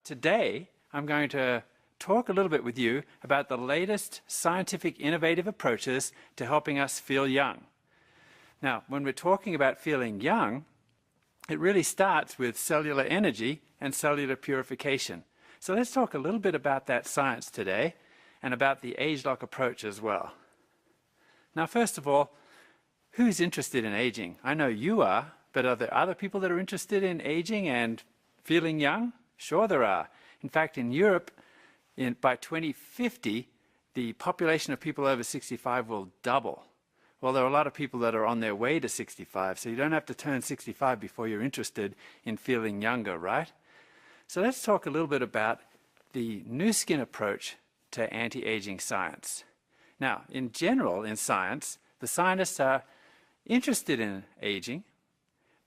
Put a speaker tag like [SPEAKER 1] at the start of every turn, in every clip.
[SPEAKER 1] Today, I'm going to talk a little bit with you about the latest scientific innovative approaches to helping us feel young. Now, when we're talking about feeling young, it really starts with cellular energy and cellular purification. So let's talk a little bit about that science today and about the ageLOC approach as well. Now, first of all, who's interested in aging? I know you are, but are there other people that are interested in aging and feeling young? Sure there are. In fact, in Europe, by 2050, the population of people over 65 will double. Well, there are a lot of people that are on their way to 65, so you don't have to turn 65 before you're interested in feeling younger, right? So let's talk a little bit about the Nu Skin approach to anti-aging science. Now, in general, in science, the scientists are interested in aging,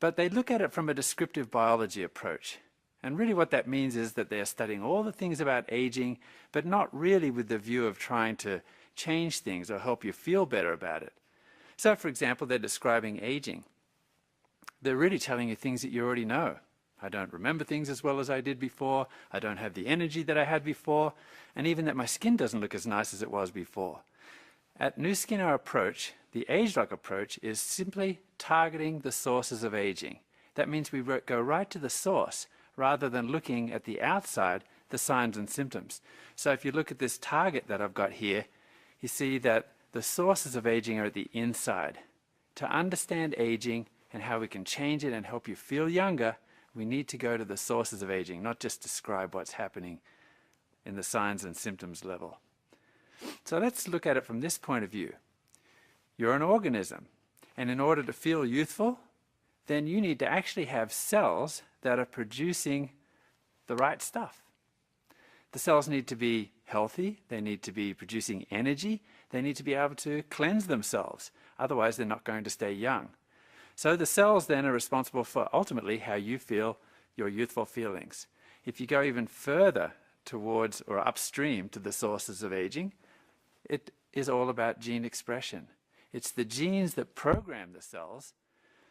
[SPEAKER 1] but they look at it from a descriptive biology approach. And really what that means is that they're studying all the things about aging, but not really with the view of trying to change things or help you feel better about it. So, for example, they're describing aging. They're really telling you things that you already know. I don't remember things as well as I did before. I don't have the energy that I had before. And even that my skin doesn't look as nice as it was before. At Nu Skin, our approach, the ageLOC approach, is simply targeting the sources of aging. That means we go right to the source, rather than looking at the outside, the signs and symptoms. So if you look at this target that I've got here, you see that the sources of aging are at the inside. To understand aging and how we can change it and help you feel younger, we need to go to the sources of aging, not just describe what's happening in the signs and symptoms level. So let's look at it from this point of view. You're an organism, and in order to feel youthful, then you need to actually have cells that are producing the right stuff. The cells need to be healthy, they need to be producing energy, they need to be able to cleanse themselves, otherwise they're not going to stay young. So the cells then are responsible for ultimately how you feel your youthful feelings. If you go even further towards or upstream to the sources of aging, it is all about gene expression. It's the genes that program the cells.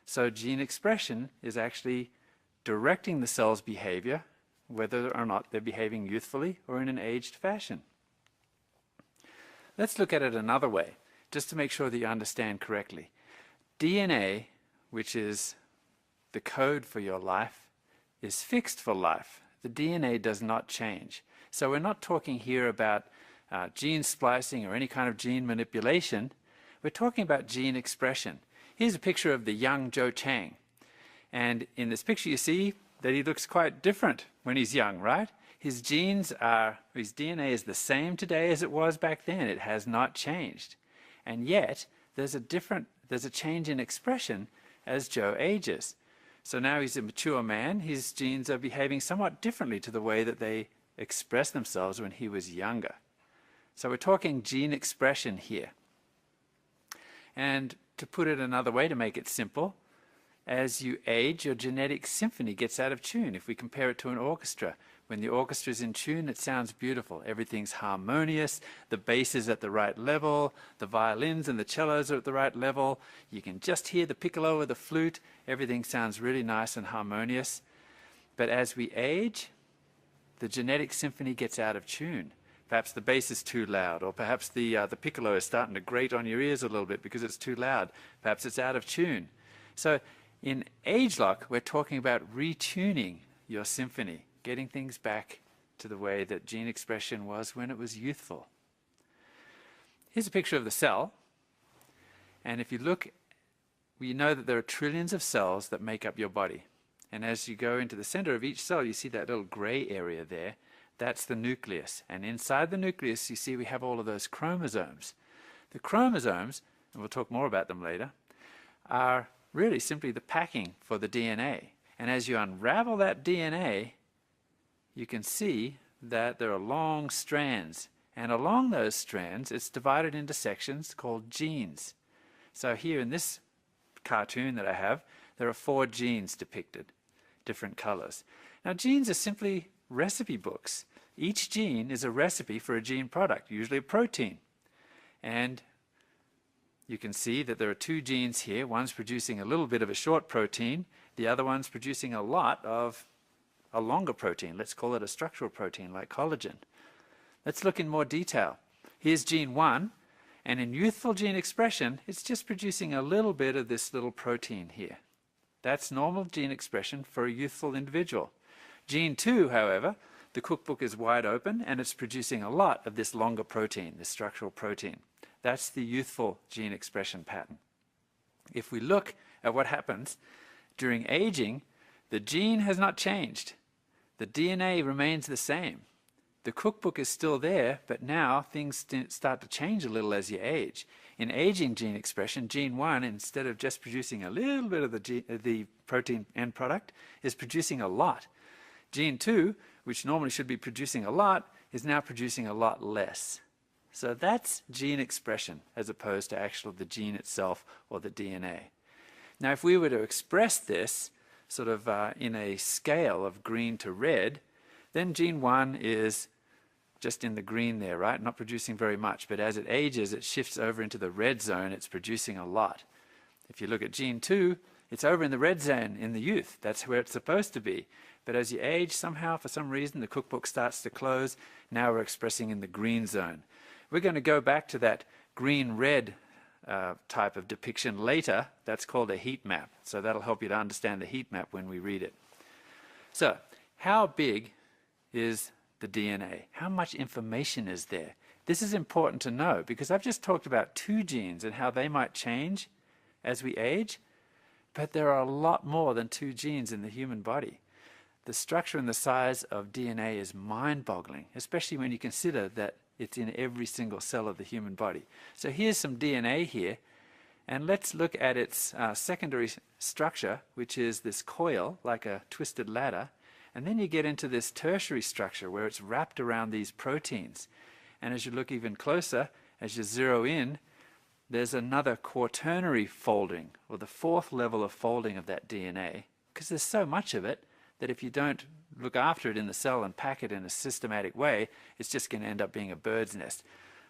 [SPEAKER 1] So gene expression is actually directing the cell's behavior, whether or not they're behaving youthfully or in an aged fashion. Let's look at it another way, just to make sure that you understand correctly. DNA, which is the code for your life, is fixed for life. The DNA does not change. So we're not talking here about gene splicing or any kind of gene manipulation. We're talking about gene expression. Here's a picture of the young Joe Chang. And in this picture you see that he looks quite different when he's young, right? His DNA is the same today as it was back then. It has not changed. And yet, there's a change in expression as Joe ages. So now he's a mature man. His genes are behaving somewhat differently to the way that they expressed themselves when he was younger. So we're talking gene expression here. And to put it another way, to make it simple, as you age, your genetic symphony gets out of tune. If we compare it to an orchestra, when the orchestra is in tune, it sounds beautiful. Everything's harmonious, the bass is at the right level, the violins and the cellos are at the right level, you can just hear the piccolo or the flute, everything sounds really nice and harmonious. But as we age, the genetic symphony gets out of tune. Perhaps the bass is too loud, or perhaps the piccolo is starting to grate on your ears a little bit because it's too loud. Perhaps it's out of tune. So in ageLOC, we're talking about retuning your symphony, getting things back to the way that gene expression was when it was youthful. Here's a picture of the cell. And if you look, we know that there are trillions of cells that make up your body. And as you go into the center of each cell, you see that little gray area there. That's the nucleus. And inside the nucleus, you see we have all of those chromosomes. The chromosomes, and we'll talk more about them later, are really simply the packing for the DNA. And as you unravel that DNA, you can see that there are long strands. And along those strands, it's divided into sections called genes. So here in this cartoon that I have, there are 4 genes depicted, different colors. Now, genes are simply recipe books. Each gene is a recipe for a gene product, usually a protein. And you can see that there are 2 genes here. One's producing a little bit of a short protein. The other one's producing a lot of a longer protein. Let's call it a structural protein like collagen. Let's look in more detail. Here's gene 1, and in youthful gene expression, it's just producing a little bit of this little protein here. That's normal gene expression for a youthful individual. Gene 2, however, the cookbook is wide open and it's producing a lot of this longer protein, this structural protein. That's the youthful gene expression pattern. If we look at what happens during aging, the gene has not changed. The DNA remains the same. The cookbook is still there, but now things start to change a little as you age. In aging gene expression, gene 1, instead of just producing a little bit of the protein end product, is producing a lot. Gene 2, which normally should be producing a lot, is now producing a lot less. So that's gene expression as opposed to actually the gene itself or the DNA. Now if we were to express this sort of in a scale of green to red, then gene 1 is just in the green there, right? Not producing very much, but as it ages, it shifts over into the red zone, it's producing a lot. If you look at gene 2, it's over in the red zone in the youth. That's where it's supposed to be. But as you age, somehow, for some reason, the cookbook starts to close. Now we're expressing in the green zone. We're going to go back to that green-red type of depiction later. That's called a heat map. So that'll help you to understand the heat map when we read it. So how big is the DNA? How much information is there? This is important to know because I've just talked about 2 genes and how they might change as we age, but there are a lot more than 2 genes in the human body. The structure and the size of DNA is mind-boggling, especially when you consider that it's in every single cell of the human body. So here's some DNA here, and let's look at its secondary structure, which is this coil, like a twisted ladder. And then you get into this tertiary structure where it's wrapped around these proteins. And as you look even closer, as you zero in, there's another quaternary folding, or the 4th level of folding of that DNA, because there's so much of it that if you don't look after it in the cell and pack it in a systematic way, it's just going to end up being a bird's nest.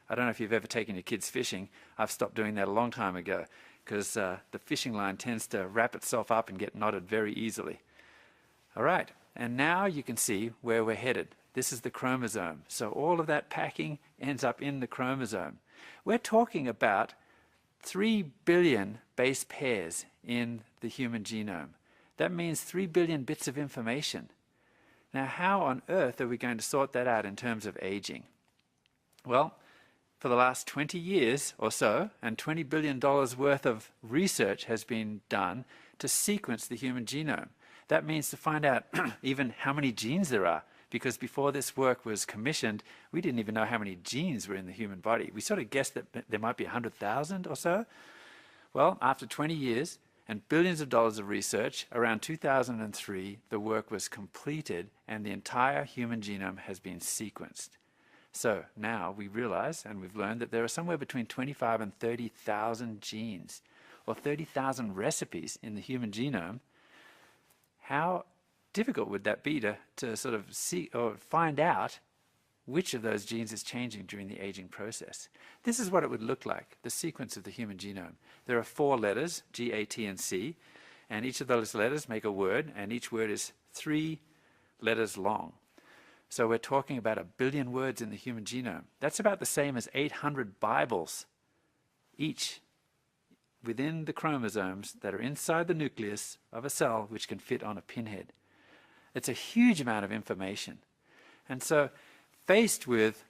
[SPEAKER 1] I don't know if you've ever taken your kids fishing. I've stopped doing that a long time ago because the fishing line tends to wrap itself up and get knotted very easily. All right. And now you can see where we're headed. This is the chromosome. So all of that packing ends up in the chromosome. We're talking about 3 billion base pairs in the human genome. That means 3 billion bits of information. Now, how on earth are we going to sort that out in terms of aging? Well, for the last 20 years or so, and $20 billion worth of research has been done to sequence the human genome. That means to find out even how many genes there are, because before this work was commissioned, we didn't even know how many genes were in the human body. We sort of guessed that there might be 100,000 or so. Well, after 20 years and billions of dollars of research, around 2003, the work was completed and the entire human genome has been sequenced. So now we realize, and we've learned, that there are somewhere between 25 and 30,000 genes, or 30,000 recipes in the human genome. How difficult would that be to sort of see or find out which of those genes is changing during the aging process? This is what it would look like, the sequence of the human genome. There are 4 letters, G, A, T, and C, and each of those letters make a word, and each word is 3 letters long. So we're talking about 1 billion words in the human genome. That's about the same as 800 Bibles, each within the chromosomes that are inside the nucleus of a cell which can fit on a pinhead. It's a huge amount of information. And so faced with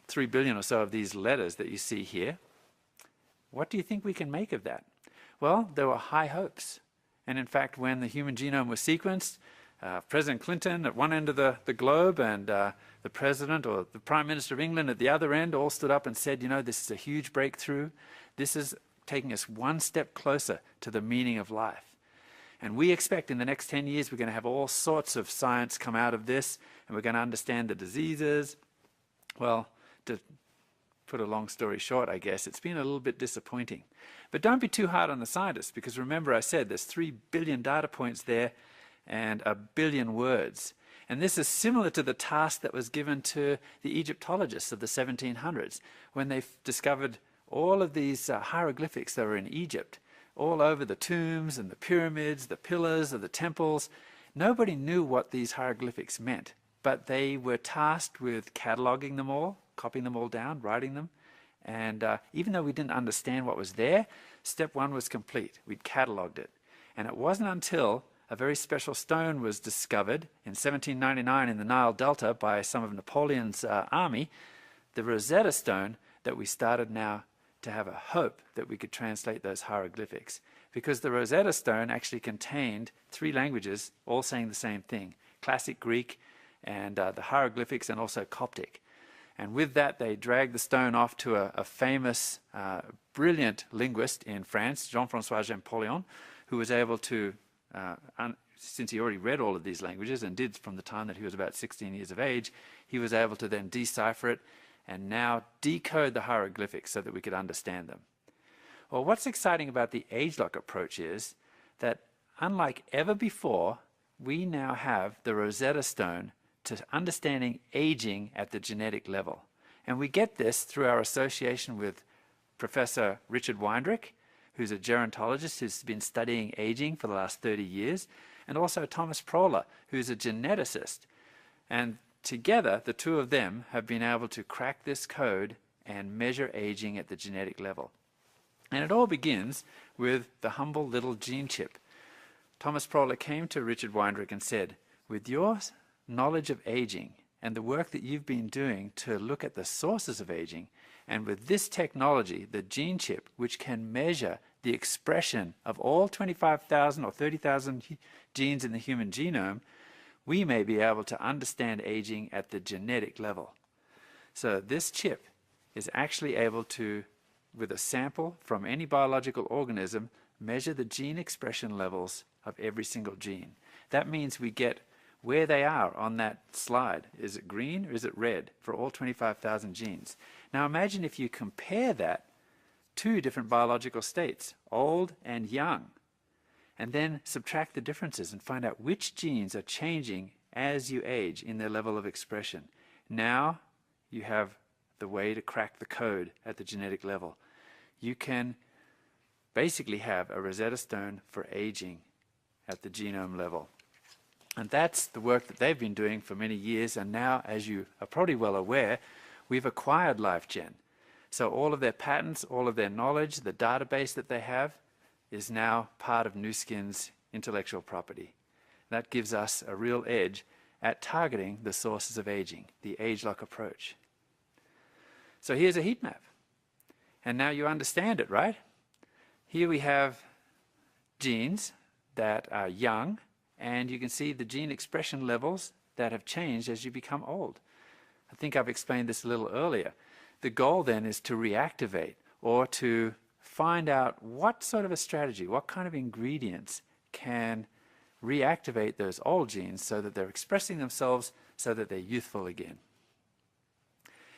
[SPEAKER 1] 3 billion or so of these letters that you see here, what do you think we can make of that? Well, there were high hopes. And in fact, when the human genome was sequenced, President Clinton at one end of the globe and the President or the Prime Minister of England at the other end all stood up and said, you know, this is a huge breakthrough. This is taking us one step closer to the meaning of life. And we expect in the next 10 years we're going to have all sorts of science come out of this, and we're going to understand the diseases. Well, to put a long story short, I guess, it's been a little bit disappointing. But don't be too hard on the scientists, because remember I said there's 3 billion data points there and 1 billion words. And this is similar to the task that was given to the Egyptologists of the 1700s when they discovered all of these hieroglyphics that were in Egypt, all over the tombs and the pyramids, the pillars of the temples. Nobody knew what these hieroglyphics meant, but they were tasked with cataloging them all, copying them all down, writing them. And even though we didn't understand what was there, step one was complete. We'd cataloged it. And it wasn't until a very special stone was discovered in 1799 in the Nile Delta by some of Napoleon's army, the Rosetta Stone, that we started now to have a hope that we could translate those hieroglyphics. Because the Rosetta Stone actually contained 3 languages, all saying the same thing: Classic Greek and the hieroglyphics, and also Coptic. And with that, they dragged the stone off to a famous, brilliant linguist in France, Jean-François Champollion, who was able to, since he already read all of these languages and did from the time that he was about 16 years of age, he was able to then decipher it and now decode the hieroglyphics so that we could understand them. Well, what's exciting about the ageLOC approach is that, unlike ever before, we now have the Rosetta Stone to understanding aging at the genetic level. And we get this through our association with Professor Richard Weindrich, who's a gerontologist who's been studying aging for the last 30 years, and also Thomas Proler, who's a geneticist. And together, the two of them have been able to crack this code and measure aging at the genetic level. And it all begins with the humble little gene chip. Thomas Proler came to Richard Weindrich and said, with your knowledge of aging and the work that you've been doing to look at the sources of aging, and with this technology, the gene chip, which can measure the expression of all 25,000 or 30,000 genes in the human genome, we may be able to understand aging at the genetic level. So this chip is actually able to, with a sample from any biological organism, measure the gene expression levels of every single gene. That means we get where they are on that slide. Is it green or is it red for all 25,000 genes? Now imagine if you compare that to different biological states, old and young, and then subtract the differences and find out which genes are changing as you age in their level of expression. Now you have the way to crack the code at the genetic level. You can basically have a Rosetta Stone for aging at the genome level. And that's the work that they've been doing for many years, and now, as you are probably well aware, we've acquired LifeGen. So all of their patents, all of their knowledge, the database that they have, is now part of Nu Skin's intellectual property. That gives us a real edge at targeting the sources of aging, the ageLOC approach. So here's a heat map. And now you understand it, right? Here we have genes that are young, and you can see the gene expression levels that have changed as you become old. I think I've explained this a little earlier. The goal then is to reactivate, or to find out what sort of a strategy, what kind of ingredients can reactivate those old genes so that they're expressing themselves so that they're youthful again.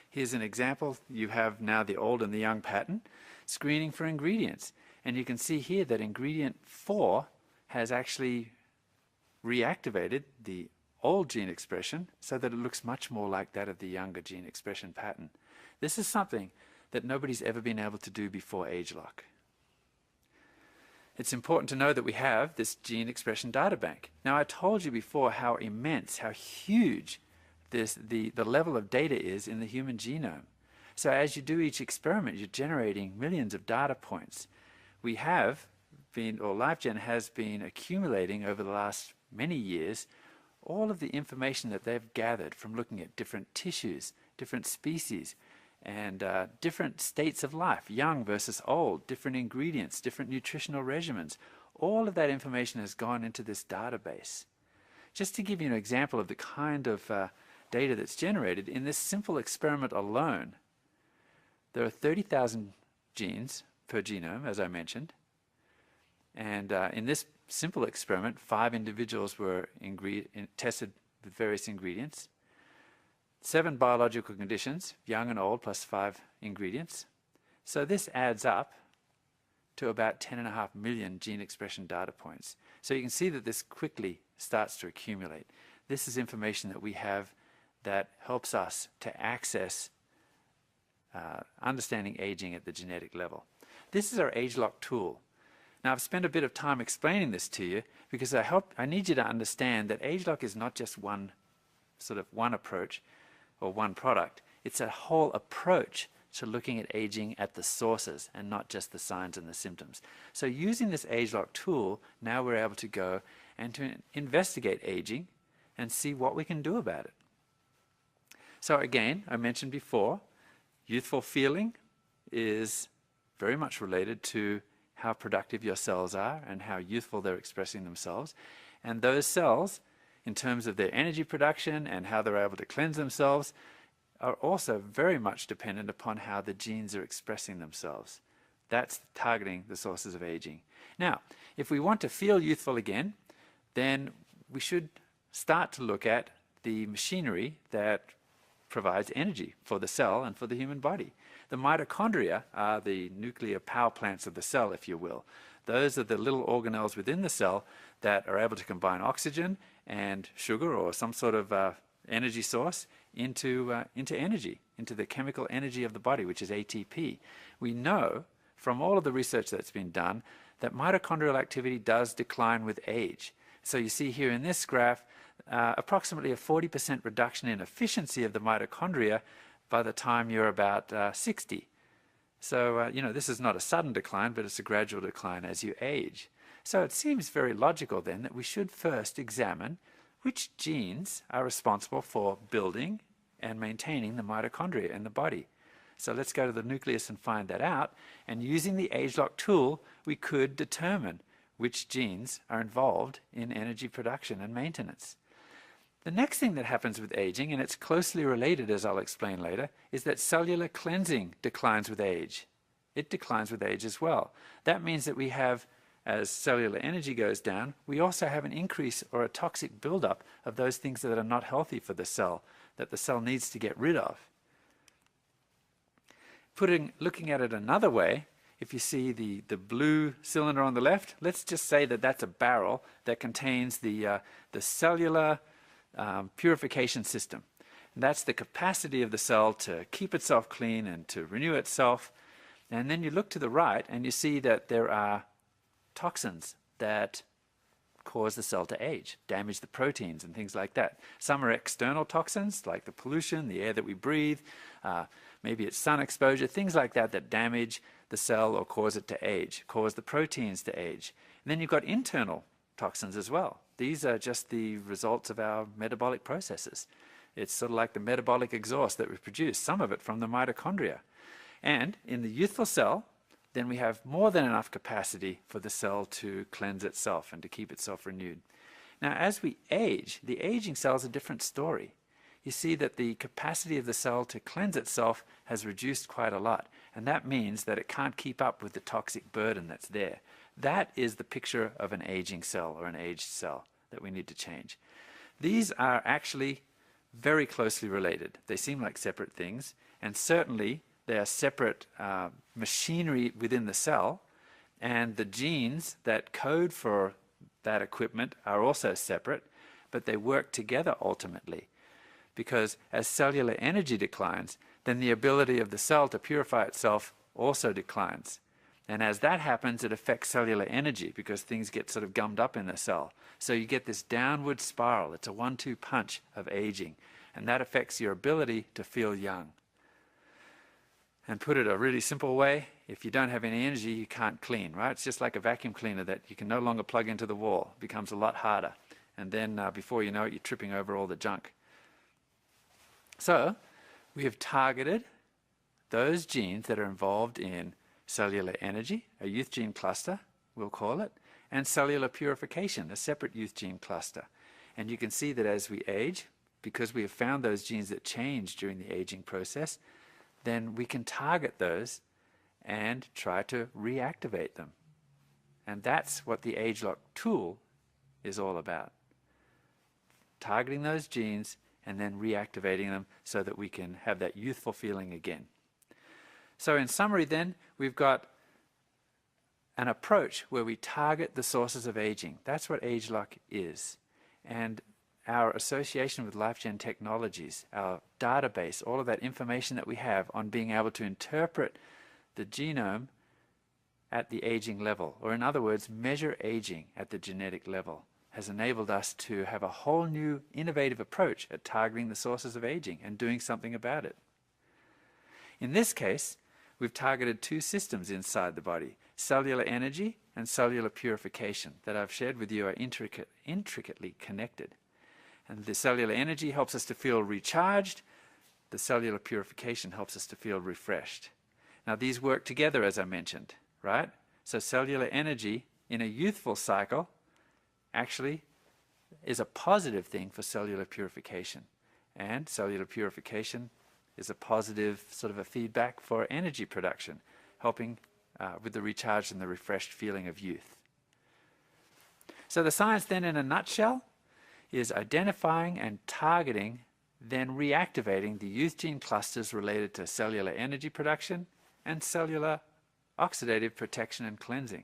[SPEAKER 1] Here's an example. You have now the old and the young pattern, screening for ingredients. And you can see here that ingredient 4 has actually reactivated the old gene expression so that it looks much more like that of the younger gene expression pattern. This is something that nobody's ever been able to do before ageLOC. It's important to know that we have this gene expression data bank. Now, I told you before how immense, how huge the level of data is in the human genome. So as you do each experiment, you're generating millions of data points. We have been, or LifeGen has been accumulating over the last many years, all of the information that they've gathered from looking at different tissues, different species, and different states of life, young versus old, different ingredients, different nutritional regimens. All of that information has gone into this database. Just to give you an example of the kind of data that's generated, in this simple experiment alone, there are 30,000 genes per genome, as I mentioned. And in this simple experiment, 5 individuals were tested with various ingredients. 7 biological conditions, young and old, plus 5 ingredients. So this adds up to about 10.5 million gene expression data points. So you can see that this quickly starts to accumulate. This is information that we have that helps us to access understanding aging at the genetic level. This is our ageLOC tool. Now, I've spent a bit of time explaining this to you because I need you to understand that ageLOC is not just one approach or one product. It's a whole approach to looking at aging at the sources and not just the signs and the symptoms. So using this ageLOC tool, now we're able to go and to investigate aging and see what we can do about it. So again, I mentioned before, youthful feeling is very much related to how productive your cells are and how youthful they're expressing themselves. And those cells, in terms of their energy production and how they're able to cleanse themselves, are also very much dependent upon how the genes are expressing themselves. That's targeting the sources of aging. Now, if we want to feel youthful again, then we should start to look at the machinery that provides energy for the cell and for the human body. The mitochondria are the nuclear power plants of the cell, if you will. Those are the little organelles within the cell that are able to combine oxygen and sugar or some sort of energy source into energy, into the chemical energy of the body, which is ATP. We know from all of the research that's been done that mitochondrial activity does decline with age. So you see here in this graph approximately a 40% reduction in efficiency of the mitochondria by the time you're about 60. So, this is not a sudden decline, but it's a gradual decline as you age. So it seems very logical then that we should first examine which genes are responsible for building and maintaining the mitochondria in the body. So let's go to the nucleus and find that out. And using the ageLOC tool, we could determine which genes are involved in energy production and maintenance. The next thing that happens with aging, and it's closely related as I'll explain later, is that cellular cleansing declines with age. It declines with age as well. That means that we have, as cellular energy goes down, we also have an increase or a toxic buildup of those things that are not healthy for the cell, that the cell needs to get rid of. Looking at it another way, if you see the blue cylinder on the left, let's just say that that's a barrel that contains the cellular purification system. And that's the capacity of the cell to keep itself clean and to renew itself. And then you look to the right and you see that there are toxins that cause the cell to age, damage the proteins and things like that. Some are external toxins like the pollution, the air that we breathe, maybe it's sun exposure, things like that that damage the cell or cause it to age, cause the proteins to age. And then you've got internal toxins as well. These are just the results of our metabolic processes. It's sort of like the metabolic exhaust that we produce, some of it from the mitochondria. And in the youthful cell, then we have more than enough capacity for the cell to cleanse itself and to keep itself renewed. Now, as we age, the aging cell is a different story. You see that the capacity of the cell to cleanse itself has reduced quite a lot, and that means that it can't keep up with the toxic burden that's there. That is the picture of an aging cell or an aged cell that we need to change. These are actually very closely related. They seem like separate things, and certainly they are separate machinery within the cell, and the genes that code for that equipment are also separate, but they work together ultimately. Because as cellular energy declines, then the ability of the cell to purify itself also declines. And as that happens, it affects cellular energy because things get sort of gummed up in the cell. So you get this downward spiral. It's a 1-2 punch of aging. And that affects your ability to feel young. And put it a really simple way, if you don't have any energy, you can't clean, right? It's just like a vacuum cleaner that you can no longer plug into the wall. It becomes a lot harder. And then before you know it, you're tripping over all the junk. So we have targeted those genes that are involved in cellular energy, a youth gene cluster, we'll call it, and cellular purification, a separate youth gene cluster. And you can see that as we age, because we have found those genes that change during the aging process, then we can target those and try to reactivate them. And that's what the ageLOC tool is all about. Targeting those genes and then reactivating them so that we can have that youthful feeling again. So in summary then, we've got an approach where we target the sources of aging. That's what ageLOC is. And our association with LifeGen Technologies, our database, all of that information that we have on being able to interpret the genome at the aging level, or in other words, measure aging at the genetic level, has enabled us to have a whole new innovative approach at targeting the sources of aging and doing something about it. In this case, we've targeted two systems inside the body, cellular energy and cellular purification, that I've shared with you are intricately connected. And the cellular energy helps us to feel recharged. The cellular purification helps us to feel refreshed. Now these work together, as I mentioned, right? So cellular energy in a youthful cycle actually is a positive thing for cellular purification. And cellular purification is a positive sort of a feedback for energy production, helping with the recharged and the refreshed feeling of youth. So the science then in a nutshell is identifying and targeting, then reactivating the youth gene clusters related to cellular energy production and cellular oxidative protection and cleansing.